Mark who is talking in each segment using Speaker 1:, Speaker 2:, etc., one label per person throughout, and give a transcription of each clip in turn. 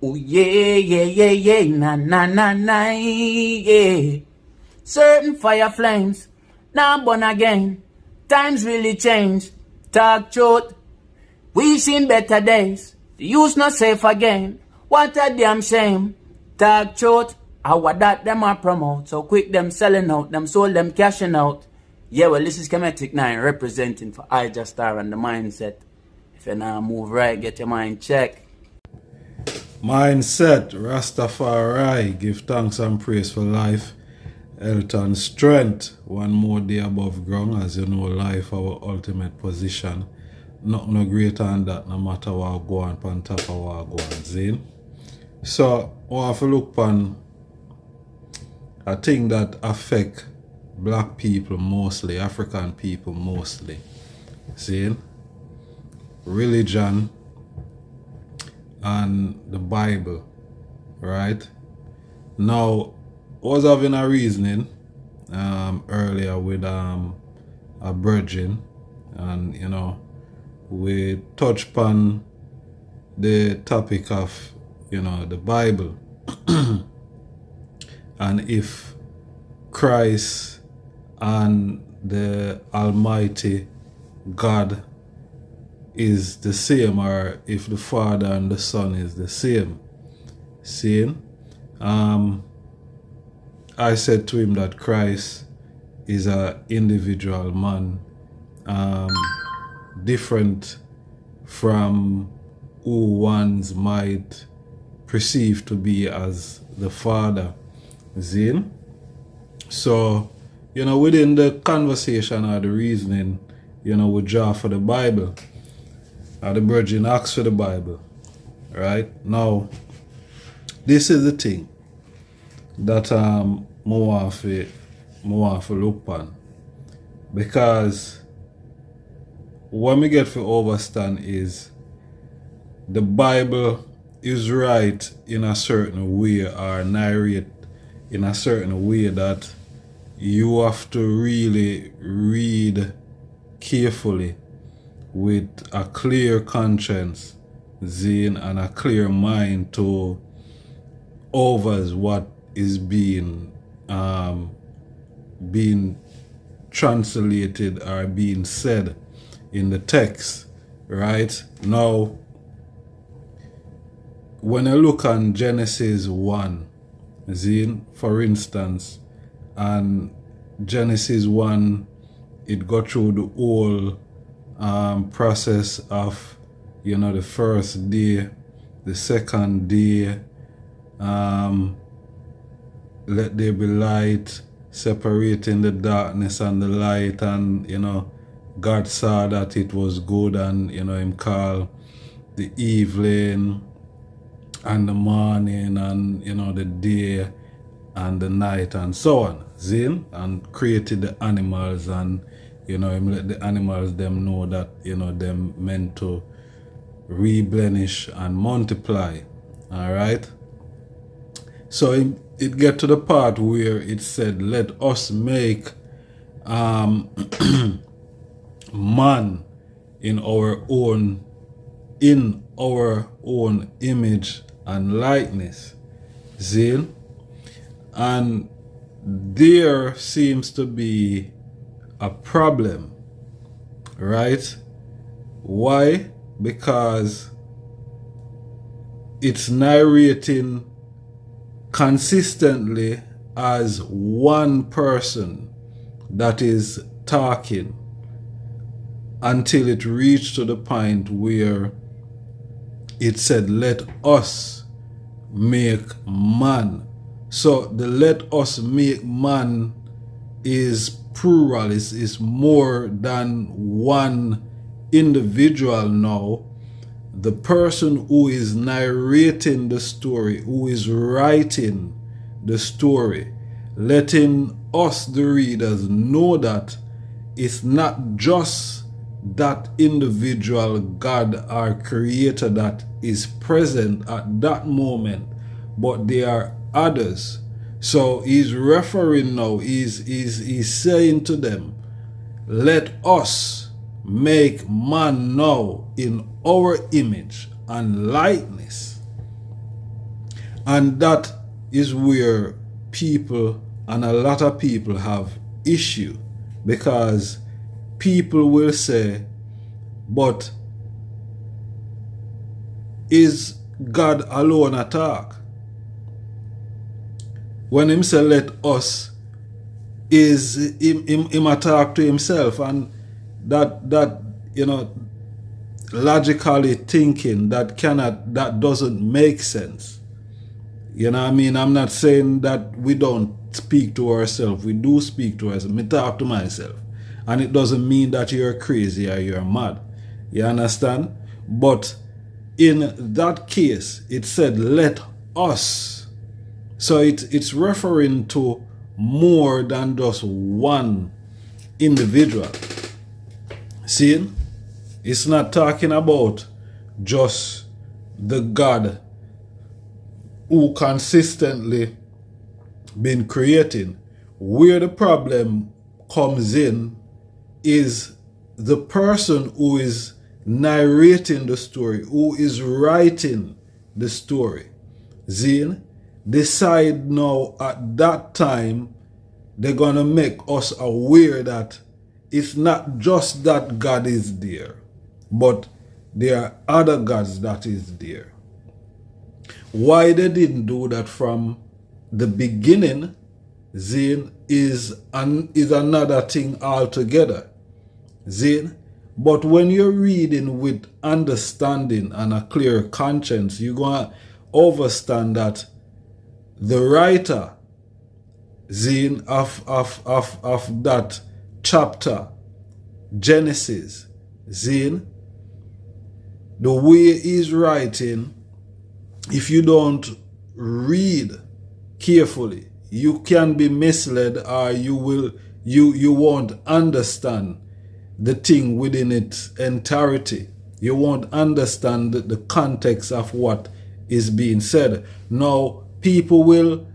Speaker 1: Oh yeah, yeah, yeah, yeah, na na na na, yeah. Certain fire flames, now born again. Times really change. Talk truth, we seen better days. The youth not safe again. What a damn shame. Talk truth, how that them a promote. So quick them selling out, them sold them cashing out. Yeah, well this is Chematic 9 representing for I Just Star and the Mindset. If you now move right, get your mind checked.
Speaker 2: Mindset, Rastafari, give thanks and praise for life, health and strength. One more day above ground, as you know, life our ultimate position. Nothing no greater than that, no matter what go on top of what go on, Zane. So, we have to look upon a thing that affect black people mostly, African people mostly. Zane, religion and the Bible, right? Now, I was having a reasoning earlier with a virgin, and you know, we touched upon the topic of, you know, the Bible and if Christ and the Almighty God is the same, or if the Father and the Son is the same. Seeing? I said to him that Christ is an individual man, different from who ones might perceive to be as the Father. Seeing? So, you know, within the conversation or the reasoning, you know, we draw for the Bible. The virgin asks for the Bible, right? Now, this is the thing that I want to look upon, because what we get to understand is the Bible is right in a certain way, or narrate in a certain way that you have to really read carefully with a clear conscience, Zane, and a clear mind to over what is being translated or being said in the text, right? Now, when I look on Genesis 1, Zane, for instance, and Genesis 1, it got through the whole process of, you know, the first day, the second day, let there be light, separating the darkness and the light, and you know, God saw that it was good, and you know, him called the evening and the morning, and you know, the day and the night, and so on, Zin, and created the animals, and you know, him let the animals them know that, you know, them meant to replenish and multiply. All right. So it get to the part where it said, "Let us make man in our own image and likeness." Zin, and there seems to be a problem, right? Why? Because it's narrating consistently as one person that is talking until it reached to the point where it said, "Let us make man." So the "let us make man" is plural, is more than one individual now. The person who is narrating the story, who is writing the story, letting us, the readers, know that it's not just that individual God or creator that is present at that moment, but there are others. So he's referring now, he's saying to them, "Let us make man now in our image and likeness." And that is where people, and a lot of people, have issue, because people will say, but is God alone attack? When him say let us, is him attack to himself? And that logically thinking, that doesn't make sense. You know what I mean? I'm not saying that we don't speak to ourselves. We do speak to ourselves. Me talk to myself. And it doesn't mean that you're crazy or you're mad. You understand? But in that case, it said, let us. So it's referring to more than just one individual. See? It's not talking about just the God who consistently been creating. Where the problem comes in is the person who is narrating the story, who is writing the story. Zine, decide now at that time they're gonna make us aware that it's not just that God is there, but there are other gods that is there. Why they didn't do that from the beginning, Zine, is another thing altogether. Zine, but when you're reading with understanding and a clear conscience, you're going to understand that the writer, Zine, of that chapter, Genesis, Zine, the way he's writing, if you don't read carefully, you can be misled, or you won't understand the thing within its entirety. You won't understand the context of what is being said. Now, people will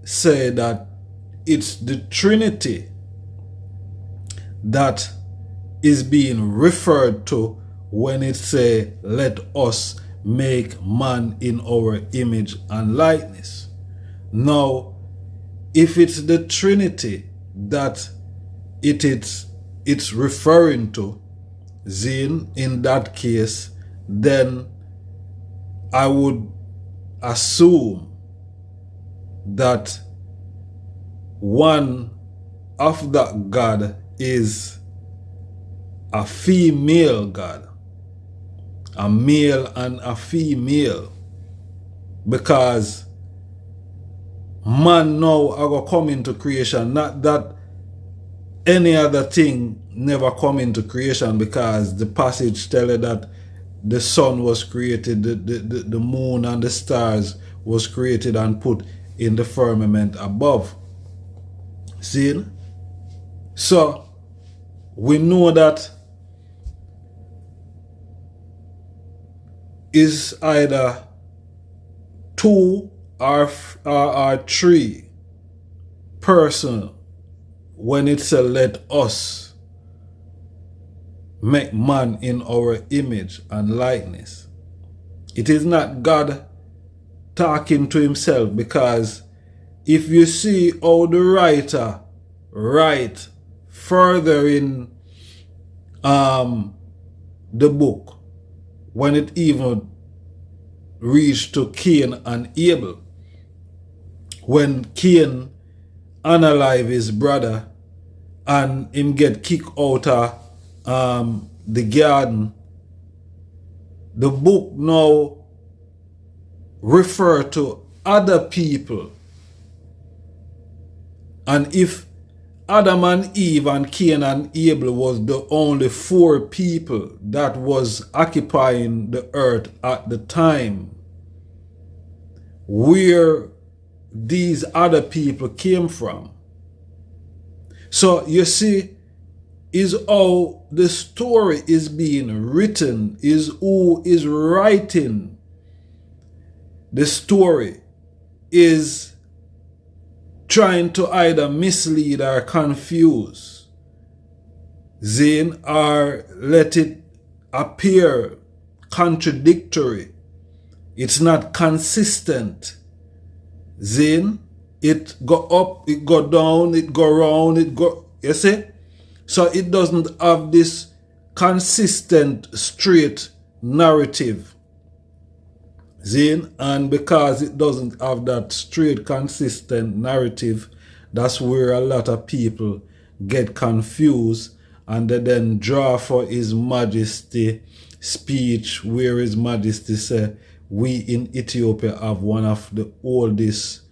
Speaker 2: say that it's the Trinity that is being referred to when it say, let us make man in our image and likeness. Now, if it's the Trinity that it's referring to, Zine, in that case, then I would assume that one of that God is a female God, a male and a female, because man now are going to come into creation, not that any other thing never come into creation, because the passage tell you that the sun was created, the moon and the stars was created and put in the firmament above. See? So we know that is either two or three person when it says let us make man in our image and likeness. It is not God talking to himself, because if you see how the writer write further in the book, when it even reached to Cain and Abel, when Cain unalive his brother and him get kicked out of the garden, the book now refer to other people. And if Adam and Eve and Cain and Abel was the only four people that was occupying the earth at the time, where these other people came from. So you see, is how the story is being written, is who is writing the story is trying to either mislead or confuse, Zane, or let it appear contradictory. It's not consistent Zin, it go up, it go down, it go round, it go, you see? So it doesn't have this consistent, straight narrative. Zin, and because it doesn't have that straight, consistent narrative, that's where a lot of people get confused and they then draw for His Majesty speech where His Majesty say, we in Ethiopia have one of the oldest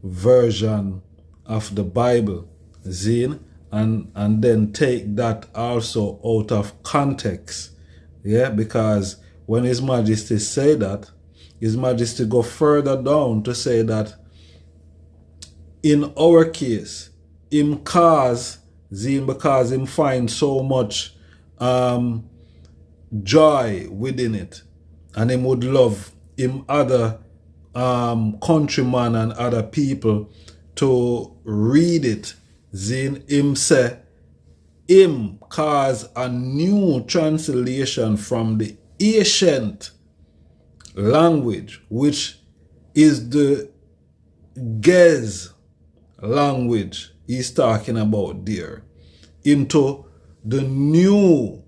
Speaker 2: version of the Bible, Zin, and then take that also out of context. Yeah, because when His Majesty say that, His Majesty go further down to say that in our case, Him cause, Zin, because Him find so much joy within it, and Him would love Him other countrymen and other people to read it. Zin, Him say, Him cause a new translation from the ancient language, which is the Gez language He's talking about there, into the new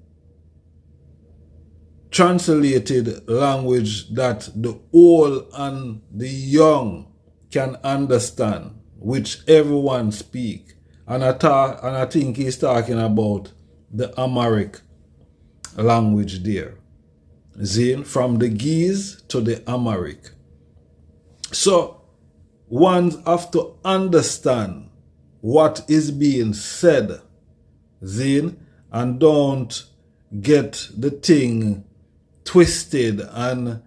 Speaker 2: translated language that the old and the young can understand, which everyone speak. And I think He's talking about the Amharic language there. Zin, from the Giz to the Amharic. So one have to understand what is being said, Zin, and don't get the thing twisted and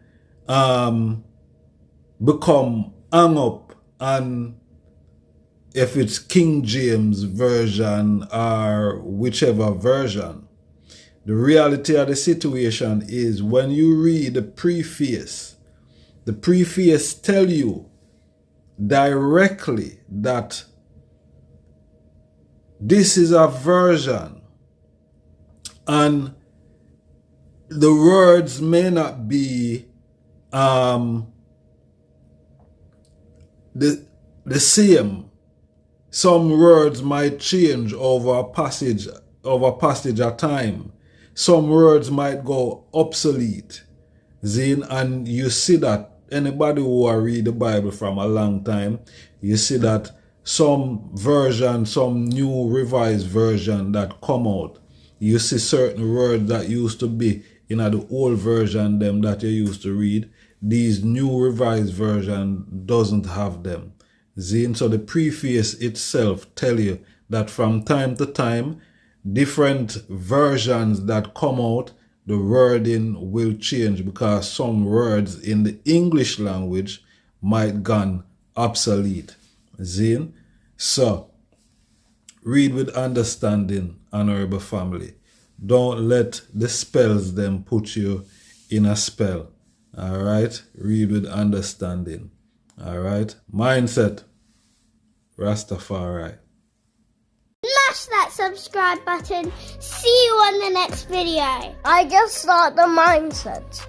Speaker 2: become hung up on if it's King James version or whichever version. The reality of the situation is when you read the preface tell you directly that this is a version and the words may not be the same. Some words might change over a passage of time. Some words might go obsolete. Zin, and you see that anybody who read the Bible from a long time, you see that some version, some new revised version that come out, you see certain words that used to be in the old version them that you used to read, these new revised version doesn't have them. Zin, so the preface itself tell you that from time to time, different versions that come out, the wording will change because some words in the English language might gone obsolete. Zin, so read with understanding, honorable family. Don't let the spells them put you in a spell. All right, read with understanding. All right, mindset, Rastafari.
Speaker 3: Smash that subscribe button. See you on the next video. I just start the mindset.